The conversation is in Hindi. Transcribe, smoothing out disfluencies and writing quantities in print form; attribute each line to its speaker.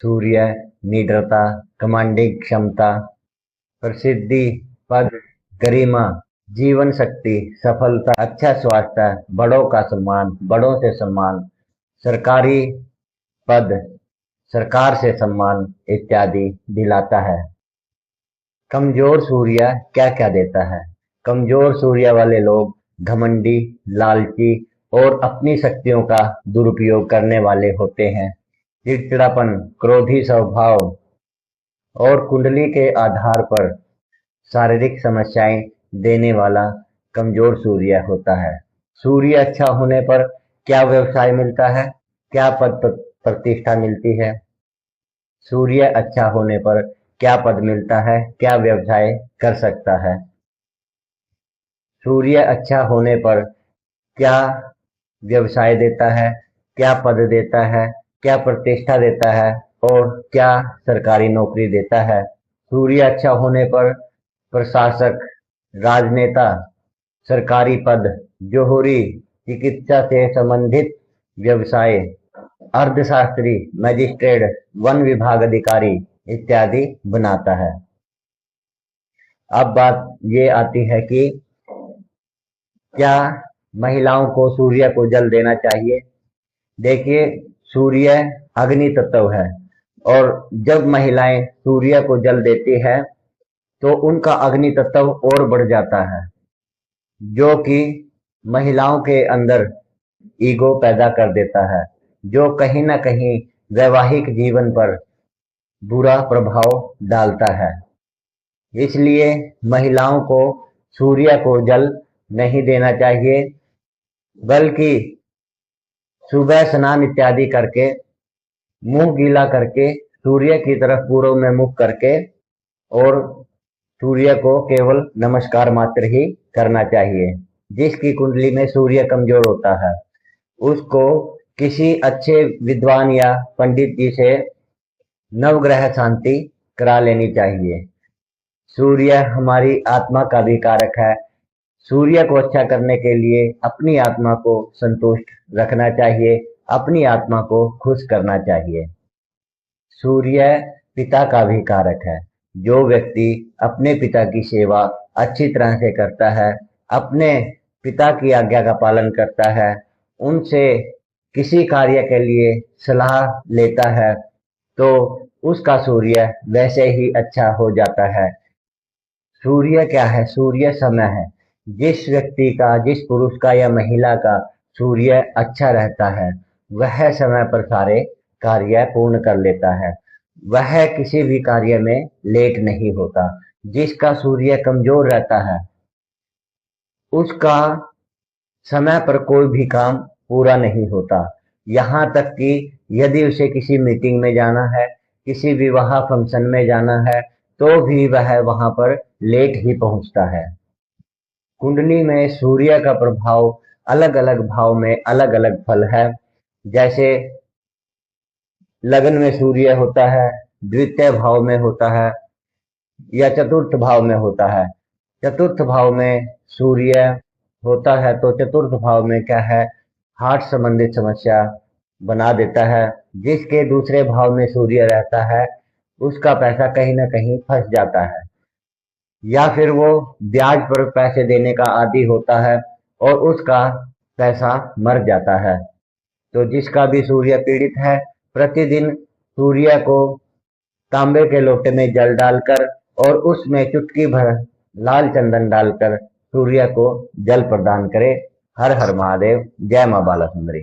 Speaker 1: सूर्य निडरता, कमांडिंग क्षमता, प्रसिद्धि, पद, गरिमा, जीवन शक्ति, सफलता, अच्छा स्वास्थ्य, बड़ों का सम्मान, बड़ों से सम्मान, सरकारी पद, सरकार से सम्मान इत्यादि दिलाता है। कमजोर सूर्य क्या क्या देता है? कमजोर सूर्य वाले लोग घमंडी, लालची और अपनी शक्तियों का दुरुपयोग करने वाले होते हैं। चिड़चिड़ापन, क्रोधी स्वभाव और कुंडली के आधार पर शारीरिक समस्याएं देने वाला कमजोर सूर्य होता है। सूर्य अच्छा होने पर क्या व्यवसाय मिलता है? क्या पद प्रतिष्ठा मिलती है? सूर्य अच्छा होने पर क्या पद मिलता है? क्या व्यवसाय कर सकता है? सूर्य अच्छा होने पर क्या व्यवसाय देता है? क्या पद देता है? क्या प्रतिष्ठा देता है? और क्या सरकारी नौकरी देता है? सूर्य अच्छा होने पर प्रशासक, राजनेता, सरकारी पद, जोहरी, चिकित्सा से संबंधित व्यवसाय, अर्थशास्त्री, मजिस्ट्रेट, वन विभाग अधिकारी इत्यादि बनाता है। अब बात ये आती है कि क्या महिलाओं को सूर्य को जल देना चाहिए? देखिए, सूर्य अग्नि तत्व है और जब महिलाएं सूर्य को जल देती है तो उनका अग्नि तत्व और बढ़ जाता है, जो कि महिलाओं के अंदर ईगो पैदा कर देता है, जो कहीं ना कहीं वैवाहिक जीवन पर बुरा प्रभाव डालता है। इसलिए महिलाओं को सूर्य को जल नहीं देना चाहिए, बल्कि सुबह स्नान इत्यादि करके, मुंह गीला करके, सूर्य की तरफ पूर्व में मुख करके और सूर्य को केवल नमस्कार मात्र ही करना चाहिए। जिसकी कुंडली में सूर्य कमजोर होता है उसको किसी अच्छे विद्वान या पंडित जी से नवग्रह शांति करा लेनी चाहिए। सूर्य हमारी आत्मा का भी कारक है। सूर्य को अच्छा करने के लिए अपनी आत्मा को संतुष्ट रखना चाहिए, अपनी आत्मा को खुश करना चाहिए। सूर्य पिता का भी कारक है। जो व्यक्ति अपने पिता की सेवा अच्छी तरह से करता है, अपने पिता की आज्ञा का पालन करता है, उनसे किसी कार्य के लिए सलाह लेता है, तो उसका सूर्य वैसे ही अच्छा हो जाता है। सूर्य क्या है? सूर्य समय है। जिस व्यक्ति का, जिस पुरुष का या महिला का सूर्य अच्छा रहता है, वह समय पर सारे कार्य पूर्ण कर लेता है, वह किसी भी कार्य में लेट नहीं होता। जिसका सूर्य कमजोर रहता है उसका समय पर कोई भी काम पूरा नहीं होता। यहाँ तक कि यदि उसे किसी मीटिंग में जाना है, किसी विवाह फंक्शन में जाना है, तो भी वह वहां पर लेट ही पहुंचता है। कुंडली में सूर्य का प्रभाव अलग अलग भाव में अलग अलग फल है। जैसे लगन में सूर्य होता है, द्वितीय भाव में होता है या चतुर्थ भाव में होता है। चतुर्थ भाव में सूर्य होता है तो चतुर्थ भाव में क्या है? हार्ट संबंधित समस्या बना देता है। जिसके दूसरे भाव में सूर्य रहता है उसका पैसा कहीं ना कहीं फंस जाता है, या फिर वो ब्याज पर पैसे देने का आदी होता है और उसका पैसा मर जाता है। तो जिसका भी सूर्य पीड़ित है, प्रतिदिन सूर्य को तांबे के लोटे में जल डालकर और उसमें चुटकी भर लाल चंदन डालकर सूर्य को जल प्रदान करे। हर हर महादेव। जय मां बाला सुंदरी।